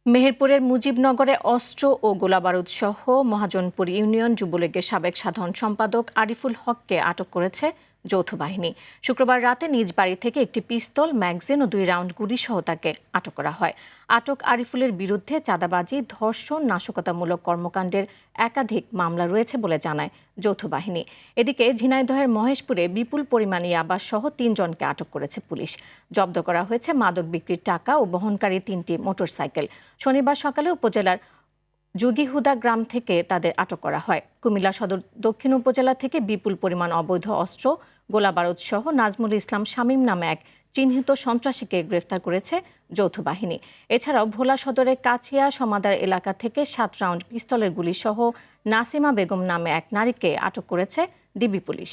মেহেরপুরের মুজিবনগরে অস্ত্র ও গোলাবারুদ সহ মহাজনপুর ইউনিয়ন যুবলীগের সাবেক সাধারণ সম্পাদক আরিফুল হককে আটক করেছে যৌথ বাহিনী। শুক্রবার রাতে নিজ বাড়ি থেকে একটি পিস্তল, ম্যাগাজিন ও 2 রাউন্ড গুলি সহ তাকে আটক করা হয়। আটক আরিফুলের বিরুদ্ধে চাঁদাবাজি, ধর্ষণ, নাশকতামূলক কর্মকাণ্ডের একাধিক মামলা রয়েছে বলে জানায় যৌথ বাহিনী। এদিকে ঝিনাইদহের মহেশপুরে বিপুল পরিমাণ ইয়াবা সহ 3 জনকে আটক করেছে পুলিশ। জব্দ করা হয়েছে মাদক বিক্রির টাকা ও বহনকারী 3টি মোটরসাইকেল। শনিবার সকালে উপজেলার যোগীহুদা গ্রাম থেকে তাদের আটক করা হয়। কুমিল্লা সদর দক্ষিণ উপজেলা থেকে বিপুল পরিমাণ অবৈধ অস্ত্র, গোলাবারুদ সহ নাজমুল ইসলাম শামীম নামে এক চিহ্নিত সন্ত্রাসীকে গ্রেফতার করেছে যৌথ বাহিনী। এছাড়াও ভোলা সদরের কাছিয়া সমাদার এলাকা থেকে 7 রাউন্ড পিস্তলের গুলি সহ নাসিমা বেগম নামে এক নারীকে আটক করেছে ডিবি পুলিশ।